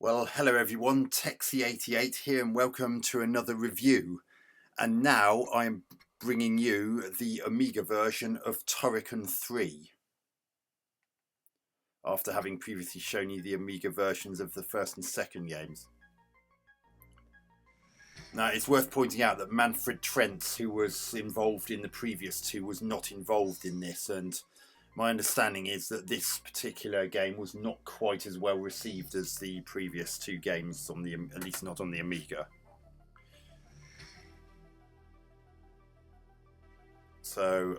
Well, hello everyone, Texie88 here and welcome to another review. And now I'm bringing you the Amiga version of Turrican 3. After having previously shown you the Amiga versions of the first and second games. Now, it's worth pointing out that Manfred Trenz, who was involved in the previous two, was not involved in this, and my understanding is that this particular game was not quite as well received as the previous two games, at least not on the Amiga. So,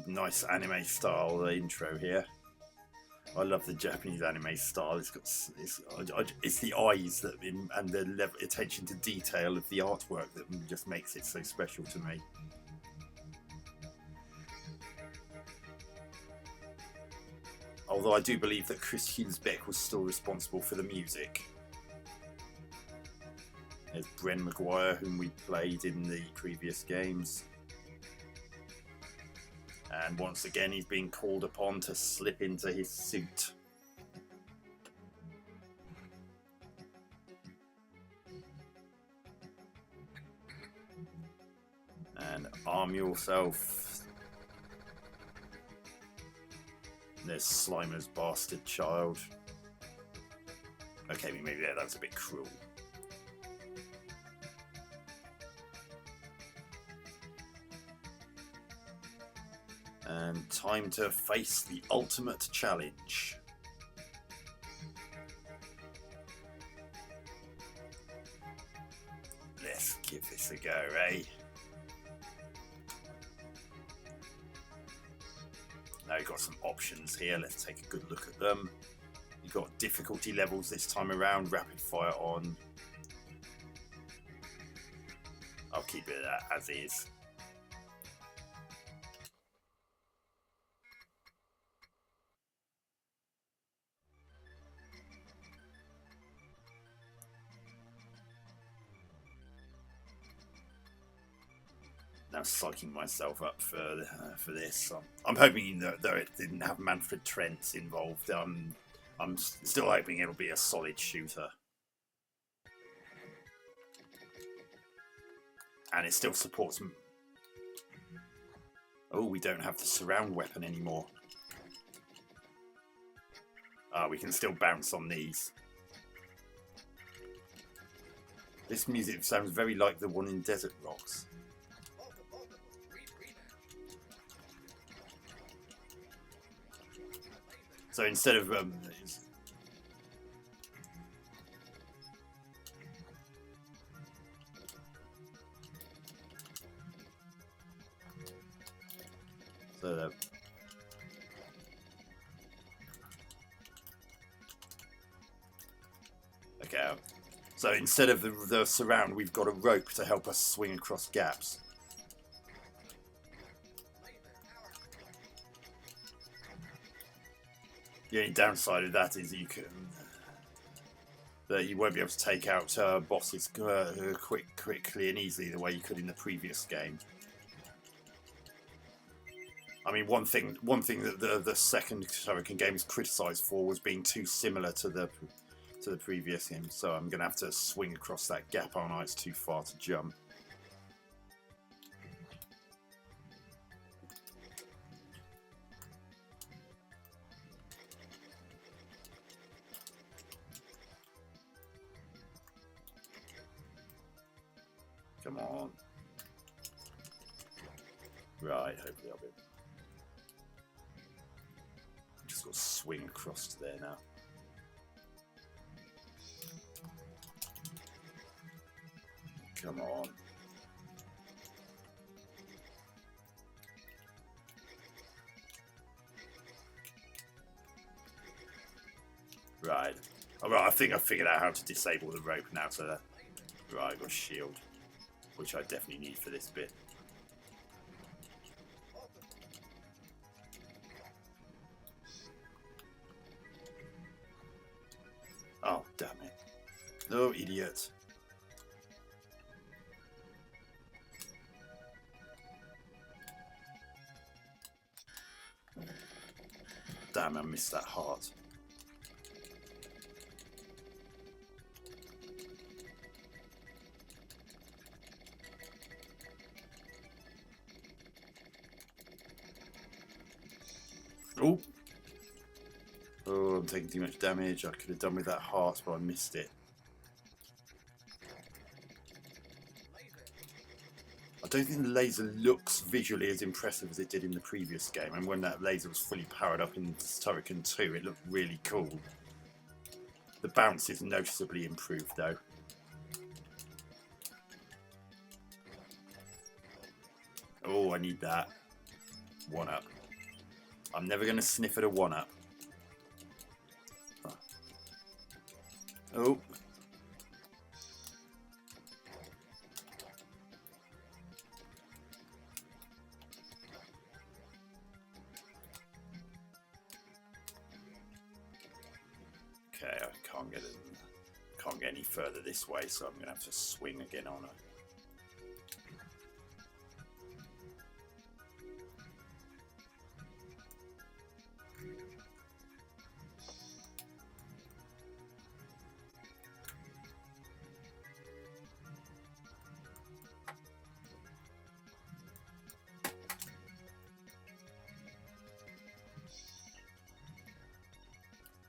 nice anime style intro here. I love the Japanese anime style. It's the eyes and the attention to detail of the artwork that just makes it so special to me. Although I do believe that Chris Hughes-Beck was still responsible for the music. There's Bren Maguire, whom we played in the previous games. And once again, he's being called upon to slip into his suit. And arm yourself. There's Slimer's bastard child. Okay, maybe that was a bit cruel. And time to face the ultimate challenge. Let's give this a go, eh? Now you've got some options here. Let's take a good look at them. You've got difficulty levels this time around. Rapid fire on. I'll keep it as is. Now psyching myself up for this. I'm hoping that though it didn't have Manfred Trenz involved, I'm still hoping it'll be a solid shooter. And it still supports. Oh, we don't have the surround weapon anymore. We can still bounce on these. This music sounds very like the one in Desert Rocks. So instead of okay. So instead of the surround, we've got a rope to help us swing across gaps. The only downside of that is you won't be able to take out bosses quickly and easily the way you could in the previous game. I mean, one thing that the second Turrican game is criticised for was being too similar to the previous game. So I'm going to have to swing across that gap, aren't I? It's too far to jump. Come on. Right, hopefully I'll be. Just got to swing across to there now. Come on. Right. Alright, I think I figured out how to disable the rope now, so that. Right, I've got a shield, which I definitely need for this bit. Oh, damn it. Oh, idiot. Damn, I missed that heart. Oh! Oh, I'm taking too much damage. I could have done with that heart, but I missed it. I don't think the laser looks visually as impressive as it did in the previous game. And when that laser was fully powered up in Turrican 2, it looked really cool. The bounce is noticeably improved, though. Oh, I need that. 1-up. I'm never going to sniff at a 1-up. Oh. Okay, I can't get any further this way, so I'm going to have to swing again on it.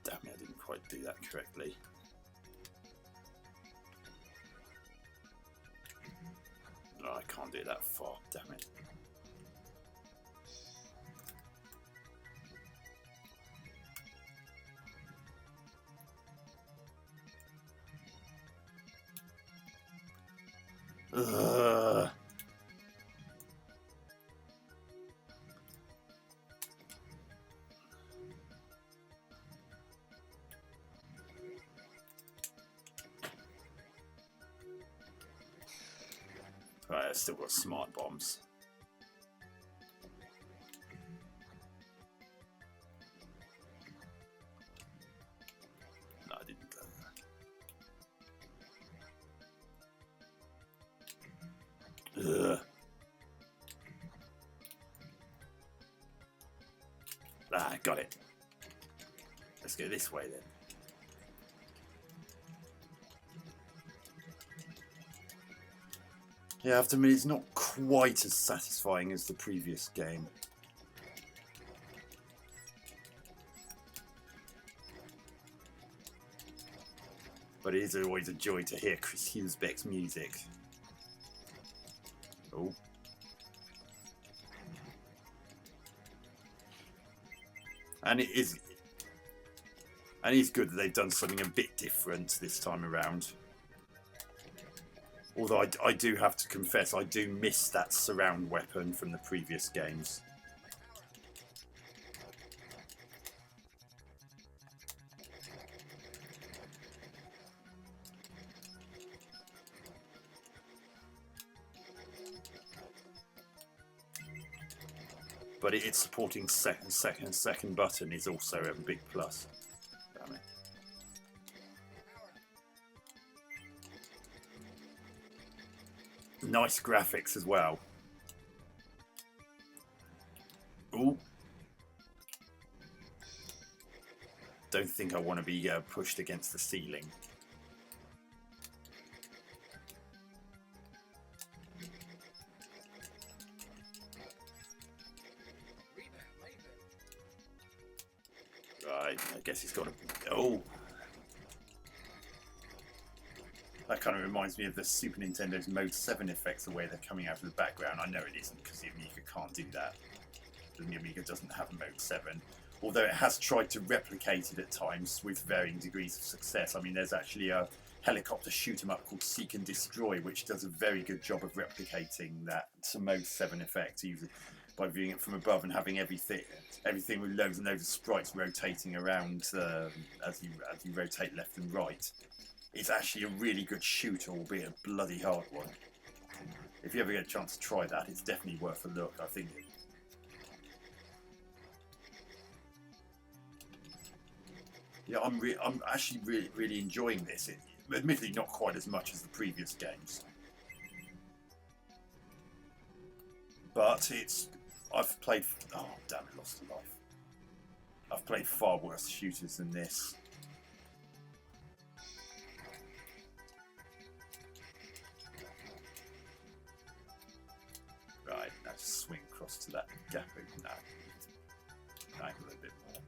Damn it, I didn't quite do that correctly. Oh, I can't do it that far, damn it. Ugh. Right, I've still got smart bombs. No, I didn't. Ugh. Ah, got it. Let's go this way then. Yeah, I have to admit, it's not quite as satisfying as the previous game. But it is always a joy to hear Chris Hughes-Beck's music. Oh. And it's good that they've done something a bit different this time around. Although I do have to confess, I do miss that surround weapon from the previous games. But it's supporting second button is also a big plus. Damn it. Nice graphics as well. Ooh. Don't think I want to be pushed against the ceiling. Right, I guess he's got to... Oh! That kind of reminds me of the Super Nintendo's Mode 7 effects, the way they're coming out of the background. I know it isn't, because the Amiga can't do that. The Amiga doesn't have a Mode 7. Although it has tried to replicate it at times with varying degrees of success. I mean, there's actually a helicopter shoot 'em up called Seek and Destroy, which does a very good job of replicating that Mode 7 effect, by viewing it from above and having everything with loads and loads of sprites rotating around as you rotate left and right. It's actually a really good shooter, albeit a bloody hard one. If you ever get a chance to try that, it's definitely worth a look, I think. Yeah, I'm actually really enjoying this. Admittedly, not quite as much as the previous games, but I've played. Oh damn it! Lost a life. I've played far worse shooters than this. Right, now just swing across to that gap. No. angle a bit more.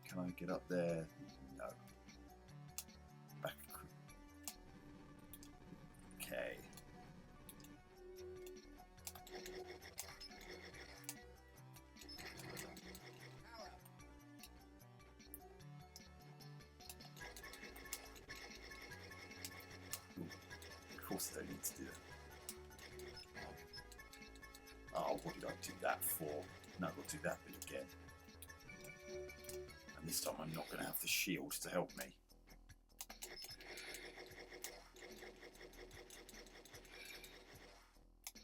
Can I get up there? No. Back. Okay. Of course I don't need to do that. Oh, what did I do that for? No, we'll do that bit again. And this time I'm not going to have the shield to help me.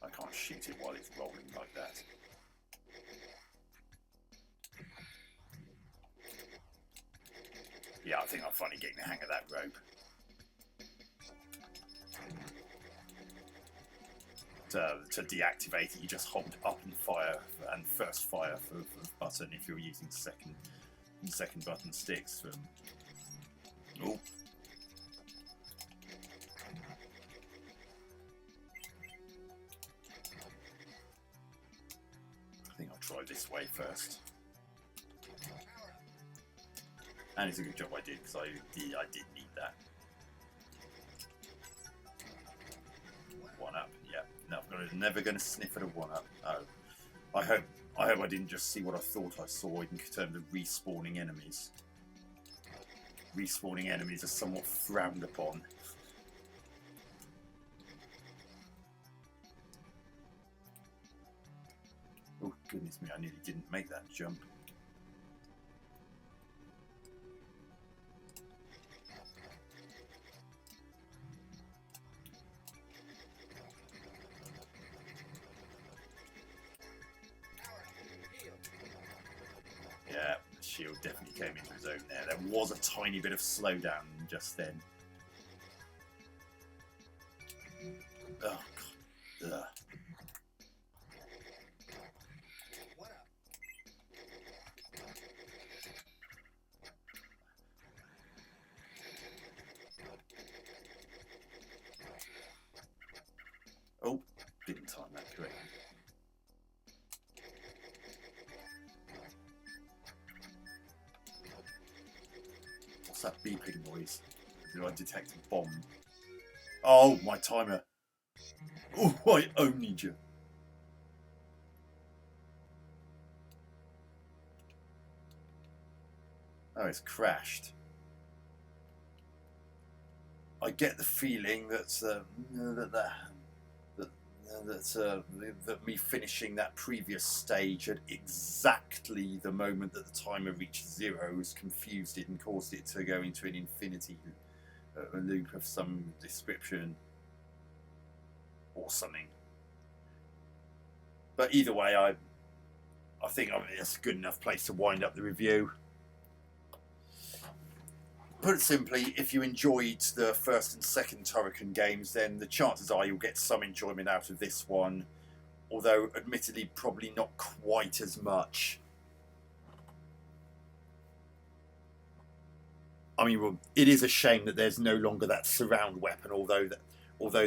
I can't shoot it while it's rolling like that. Yeah, I think I'm finally getting the hang of that rope. To deactivate it, you just hold up and fire, and first fire for the button if you're using second button sticks. Oh. I think I'll try this way first. And it's a good job I did, because I did need that. One up, yeah. No, I'm never going to sniff at a one up. Oh, I hope I didn't just see what I thought I saw in terms of respawning enemies. Respawning enemies are somewhat frowned upon. Oh goodness me! I nearly didn't make that jump. Yeah, the shield definitely came into his own there. There was a tiny bit of slowdown just then. Oh, God. Ugh. Oh, didn't time that correctly. What's that beeping noise? Did I detect a bomb? Oh, my timer. Oh, I only you. Oh, it's crashed. I get the feeling that that me finishing that previous stage at exactly the moment that the timer reached 0 has confused it and caused it to go into an infinity loop of some description or something. But either way, I think it's a good enough place to wind up the review. Put it simply, if you enjoyed the first and second Turrican games, then the chances are you'll get some enjoyment out of this one, although admittedly probably not quite as much. I mean, well, it is a shame that there's no longer that surround weapon, although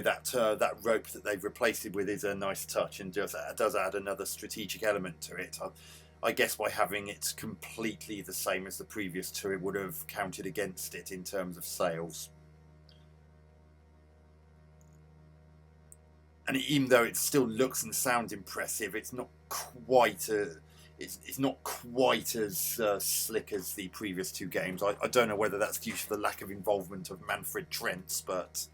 that rope that they've replaced it with is a nice touch and does add another strategic element to it. I guess by having it completely the same as the previous two, it would have counted against it in terms of sales. And even though it still looks and sounds impressive, it's not quite it's not quite as slick as the previous two games. I don't know whether that's due to the lack of involvement of Manfred Trenz, but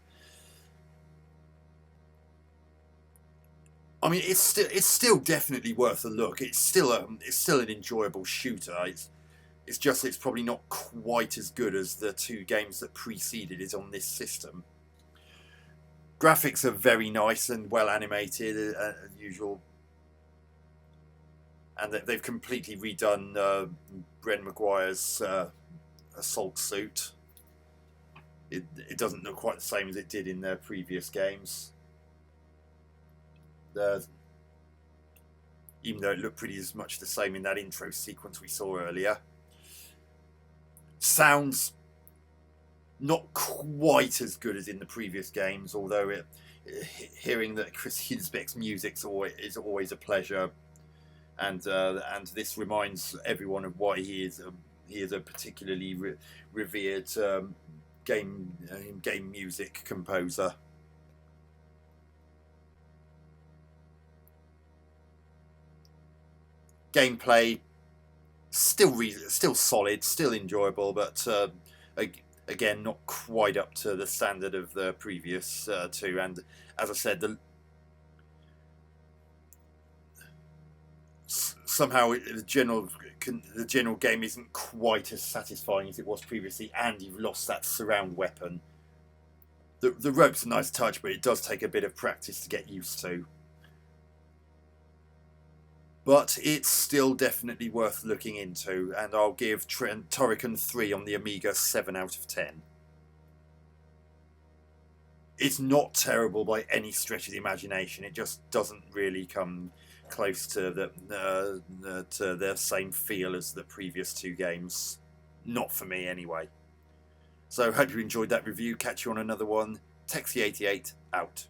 I mean, it's still definitely worth a look. It's still an enjoyable shooter. It's probably not quite as good as the two games that preceded it on this system. Graphics are very nice and well animated as usual, and they've completely redone Bren Maguire's assault suit. It doesn't look quite the same as it did in their previous games. Even though it looked pretty as much the same in that intro sequence we saw earlier. Sounds Not quite as good as in the previous games, although hearing that Chris Hülsbeck's music is always a pleasure, and this reminds everyone of why he is a particularly revered game music composer. Gameplay still solid, still enjoyable, but again not quite up to the standard of the previous two. And as I said, somehow the general game isn't quite as satisfying as it was previously, and you've lost that surround weapon. The rope's a nice touch, but it does take a bit of practice to get used to. But it's still definitely worth looking into, and I'll give Turrican 3 on the Amiga 7 out of 10. It's not terrible by any stretch of the imagination. It just doesn't really come close to the same feel as the previous two games. Not for me, anyway. So hope you enjoyed that review. Catch you on another one. Texie88 out.